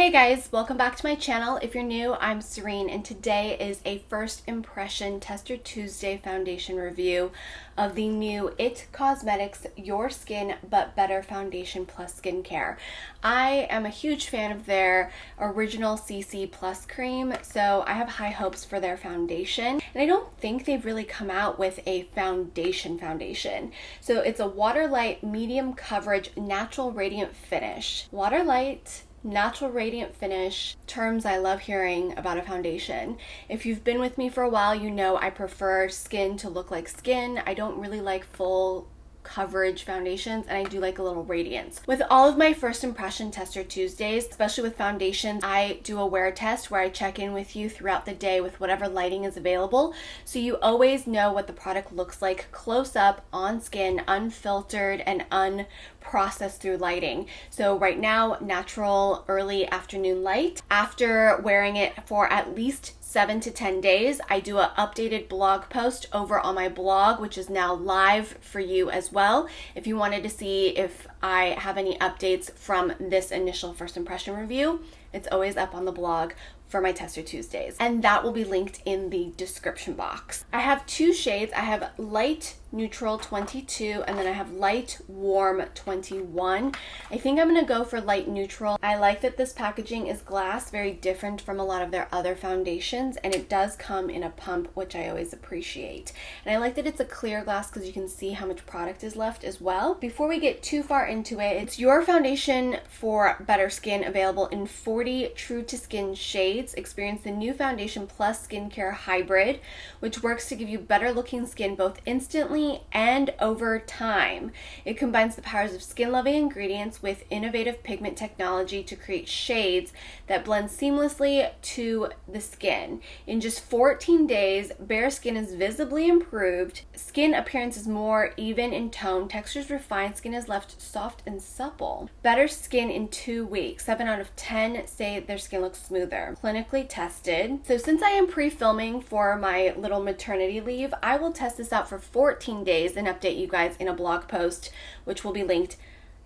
Hey guys, welcome back to my channel. If you're new, I'm Serein, and today is a first impression Tester Tuesday foundation review of the new IT Cosmetics Your Skin But Better Foundation Plus Skincare. I am a huge fan of their original CC Plus cream, so I have high hopes for their foundation. And I don't think they've really come out with a foundation. So it's a water light, medium coverage, natural radiant finish. Water light, natural radiant finish, terms I love hearing about a foundation. If you've been with me for a while, you know I prefer skin to look like skin. I don't really like full coverage foundations, and I do like a little radiance. With all of my first impression Tester Tuesdays, especially with foundations, I do a wear test where I check in with you throughout the day with whatever lighting is available, so you always know what the product looks like close up on skin, unfiltered and unprocessed through lighting. So right now, natural early afternoon light. After wearing it for at least 7 to 10 days, I do an updated blog post over on my blog, which is now live for you as well. If you wanted to see if I have any updates from this initial first impression review, it's always up on the blog for my Tester Tuesdays, and that will be linked in the description box. I have two shades. I have light neutral 22 and then I have light warm 21. I think I'm gonna go for light neutral. I like that this packaging is glass, very different from a lot of their other foundations, and it does come in a pump, which I always appreciate. And I like that it's a clear glass because you can see how much product is left as well. Before we get too far into it, it's your foundation for better skin, available in 40 true to skin shades. Experience the new Foundation Plus Skincare Hybrid, which works to give you better looking skin both instantly and over time. It combines the powers of skin-loving ingredients with innovative pigment technology to create shades that blend seamlessly to the skin. In just 14 days, bare skin is visibly improved. Skin appearance is more even in tone. Textures refined. Skin is left soft and supple. Better skin in 2 weeks. 7 out of 10 say their skin looks smoother. Clinically tested. So since I am pre-filming for my little maternity leave, I will test this out for 14 days and update you guys in a blog post, which will be linked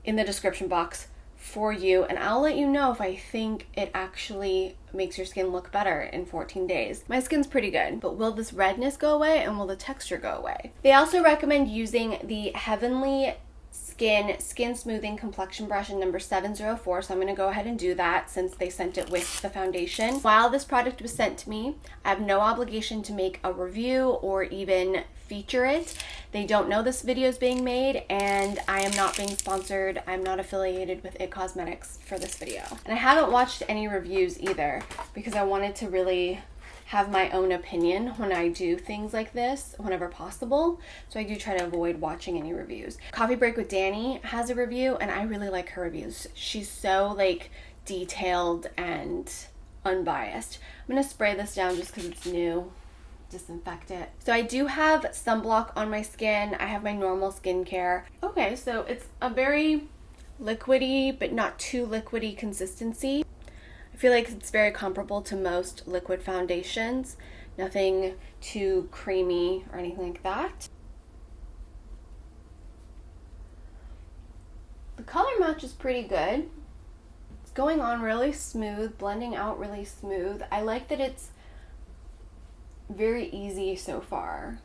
in the description box for you, and I'll let you know if I think it actually makes your skin look better in 14 days. My skin's pretty good, but will this redness go away and will the texture go away? They also recommend using the Heavenly Skin Smoothing Complexion Brush in number 704, so I'm going to go ahead and do that since they sent it with the foundation. While this product was sent to me, I have no obligation to make a review or even feature it. They don't know this video is being made, and I am not being sponsored. I'm not affiliated with IT Cosmetics for this video. And I haven't watched any reviews either because I wanted to really have my own opinion when I do things like this whenever possible. So I do try to avoid watching any reviews. Coffee Break with Danny has a review, and I really like her reviews. She's so like detailed and unbiased. I'm gonna spray this down just because it's new. Disinfect it. So I do have sunblock on my skin. I have my normal skincare. Okay, so it's a very liquidy but not too liquidy consistency. I feel like it's very comparable to most liquid foundations. Nothing too creamy or anything like that. The color match is pretty good. It's going on really smooth, blending out really smooth. I like that it's very easy so far.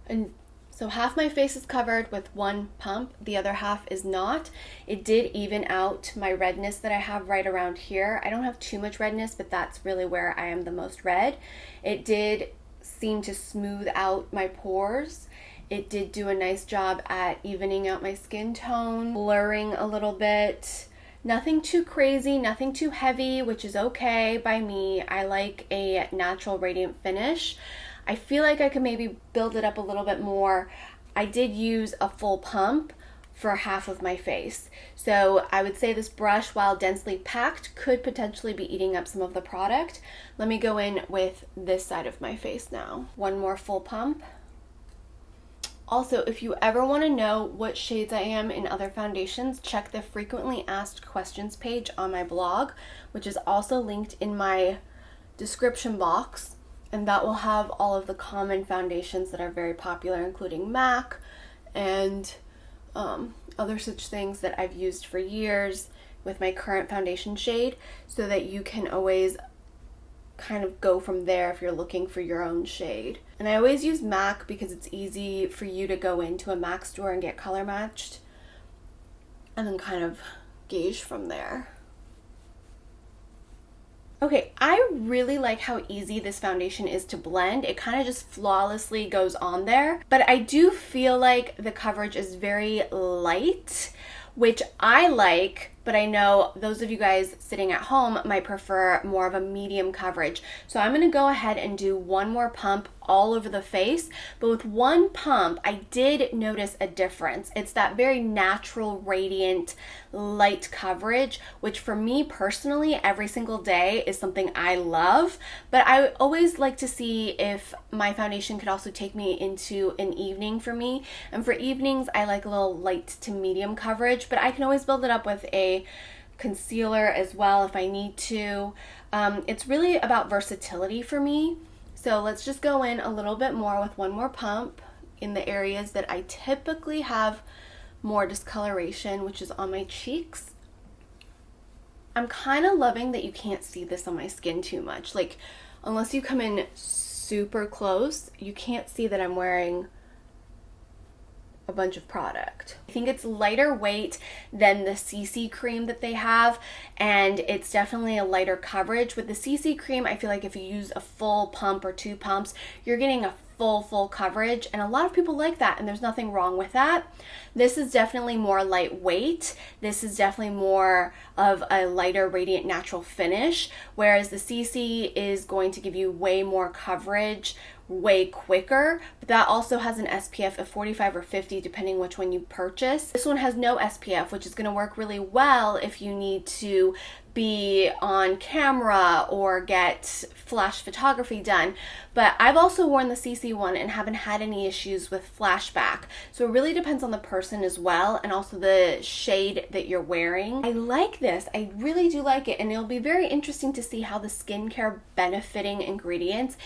And so half my face is covered with one pump, the other half is not. It did even out my redness that I have right around here. I don't have too much redness, but that's really where I am the most red. It did seem to smooth out my pores. It did do a nice job at evening out my skin tone, blurring a little bit. Nothing too crazy, nothing too heavy, which is okay by me. I like a natural radiant finish. I feel like I could maybe build it up a little bit more. I did use a full pump for half of my face. So I would say this brush, while densely packed, could potentially be eating up some of the product. Let me go in with this side of my face now. One more full pump. Also, if you ever want to know what shades I am in other foundations, check the frequently asked questions page on my blog, which is also linked in my description box, and that will have all of the common foundations that are very popular, including MAC and other such things that I've used for years, with my current foundation shade so that you can always kind of go from there if you're looking for your own shade. And I always use MAC because it's easy for you to go into a MAC store and get color matched and then kind of gauge from there. Okay, I really like how easy this foundation is to blend. It kind of just flawlessly goes on there, but I do feel like the coverage is very light, which I like, but I know those of you guys sitting at home might prefer more of a medium coverage. So I'm gonna go ahead and do one more pump all over the face, but with one pump, I did notice a difference. It's that very natural, radiant, light coverage, which for me personally, every single day is something I love, but I always like to see if my foundation could also take me into an evening for me. And for evenings, I like a little light to medium coverage, but I can always build it up with a concealer as well if I need to. It's really about versatility for me. So let's just go in a little bit more with one more pump in the areas that I typically have more discoloration, which is on my cheeks. I'm kind of loving that you can't see this on my skin too much. Like, unless you come in super close, you can't see that I'm wearing a bunch of product. I think it's lighter weight than the CC cream that they have, and it's definitely a lighter coverage. With the CC cream, I feel like if you use a full pump or 2 pumps, you're getting a full coverage, and a lot of people like that, and there's nothing wrong with that. This is definitely more lightweight. This is definitely more of a lighter, radiant, natural finish, whereas the CC is going to give you way more coverage way quicker, but that also has an SPF of 45 or 50 depending which one you purchase. This one has no SPF, which is going to work really well if you need to be on camera or get flash photography done. But I've also worn the CC one and haven't had any issues with flashback. So it really depends on the person as well, and also the shade that you're wearing. I like this. I really do like it, and it'll be very interesting to see how the skincare benefiting ingredients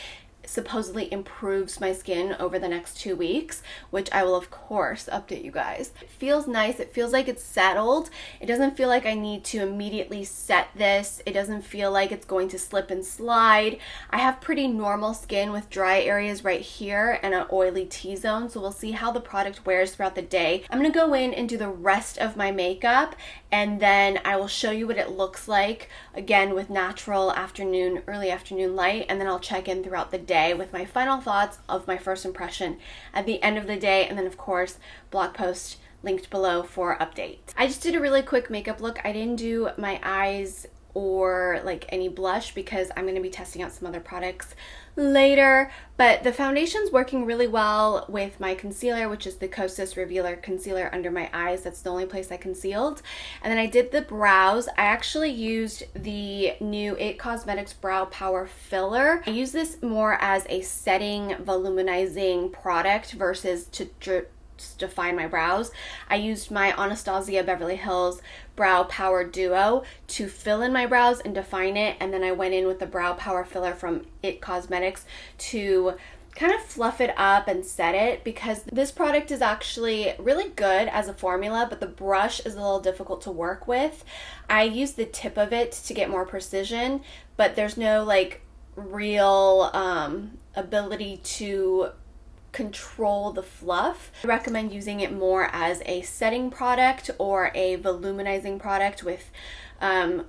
supposedly improves my skin over the next 2 weeks, which I will of course update you guys. It feels nice. It feels like it's settled. It doesn't feel like I need to immediately set this. It doesn't feel like it's going to slip and slide. I have pretty normal skin with dry areas right here and an oily T-zone, so we'll see how the product wears throughout the day. I'm gonna go in and do the rest of my makeup, and then I will show you what it looks like again with natural afternoon, early afternoon light, and then I'll check in throughout the day with my final thoughts of my first impression at the end of the day, and then of course blog post linked below for update. I just did a really quick makeup look. I didn't do my eyes or like any blush because I'm going to be testing out some other products later, but the foundation's working really well with my concealer, which is the Kosas Revealer Concealer under my eyes. That's the only place I concealed. And then I did the brows. I actually used the new IT Cosmetics Brow Power Filler. I use this more as a setting, voluminizing product versus to define my brows. I used my Anastasia Beverly Hills Brow Power Duo to fill in my brows and define it, and then I went in with the Brow Power Filler from IT Cosmetics to kind of fluff it up and set it, because this product is actually really good as a formula, but the brush is a little difficult to work with. I use the tip of it to get more precision, but there's no like real ability to control the fluff. I recommend using it more as a setting product or a voluminizing product with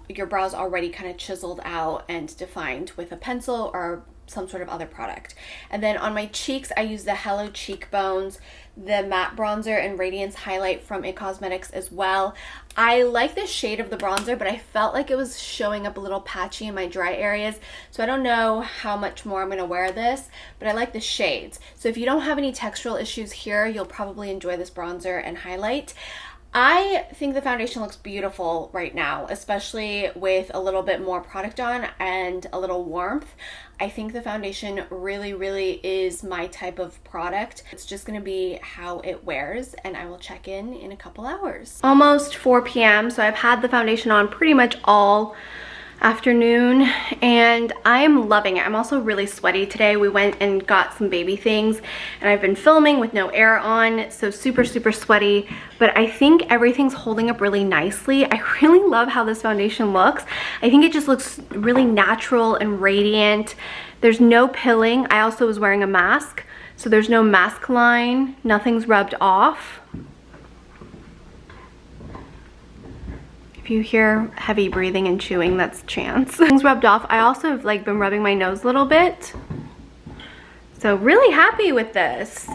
your brows already kind of chiseled out and defined with a pencil or some sort of other product. And then on my cheeks, I use the Hello Cheekbones, the matte bronzer and radiance highlight from IT Cosmetics as well. I like the shade of the bronzer, but I felt like it was showing up a little patchy in my dry areas, so I don't know how much more I'm going to wear this, but I like the shades. So if you don't have any textural issues here, you'll probably enjoy this bronzer and highlight. I think the foundation looks beautiful right now, especially with a little bit more product on and a little warmth. I think the foundation really, really is my type of product. It's just gonna be how it wears, and I will check in a couple hours. Almost 4 p.m., so I've had the foundation on pretty much all afternoon, and I am loving it. I'm also really sweaty today. We went and got some baby things, and I've been filming with no air on, so super sweaty, but I think everything's holding up really nicely. I really love how this foundation looks. I think it just looks really natural and radiant. There's no pilling. I also was wearing a mask, so there's no mask line. Nothing's rubbed off. If you hear heavy breathing and chewing, that's chance. Things rubbed off. I also have like been rubbing my nose a little bit. So really happy with this.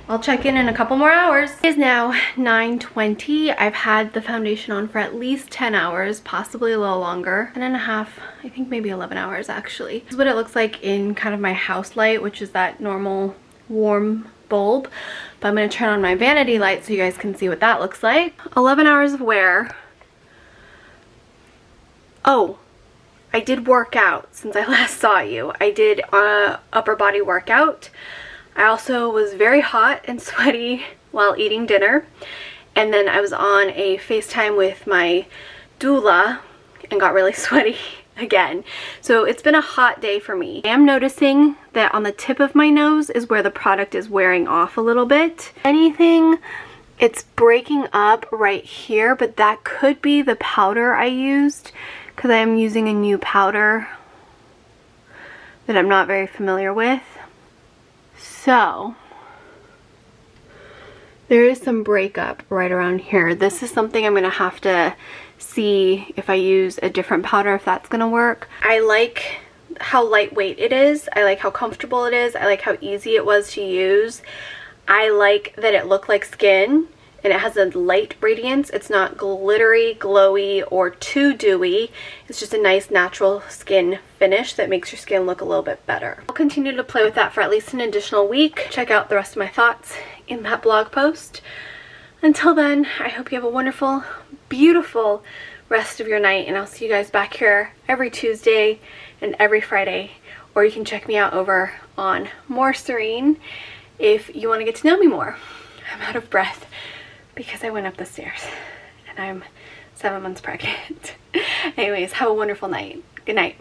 I'll check in a couple more hours. It is now 9:20. I've had the foundation on for at least 10 hours, possibly a little longer. 10 and a half, I think maybe 11 hours actually. This is what it looks like in kind of my house light, which is that normal warm bulb. But I'm gonna turn on my vanity light so you guys can see what that looks like. 11 hours of wear. Oh, I did work out since I last saw you. I did a upper body workout. I also was very hot and sweaty while eating dinner. And then I was on a FaceTime with my doula and got really sweaty again. So it's been a hot day for me. I am noticing that on the tip of my nose is where the product is wearing off a little bit. It's breaking up right here, but that could be the powder I used, because I am using a new powder that I'm not very familiar with. So there is some breakup right around here. This is something I'm gonna have to see if I use a different powder, if that's gonna work. I like how lightweight it is. I like how comfortable it is. I like how easy it was to use. I like that it looked like skin and it has a light radiance. It's not glittery, glowy, or too dewy. It's just a nice natural skin finish that makes your skin look a little bit better. I'll continue to play with that for at least an additional week. Check out the rest of my thoughts in that blog post. Until then, I hope you have a wonderful, beautiful rest of your night, and I'll see you guys back here every Tuesday and every Friday, or you can check me out over on More Serein if you want to get to know me more. I'm out of breath because I went up the stairs and I'm 7 months pregnant. Anyways, have a wonderful night. Good night.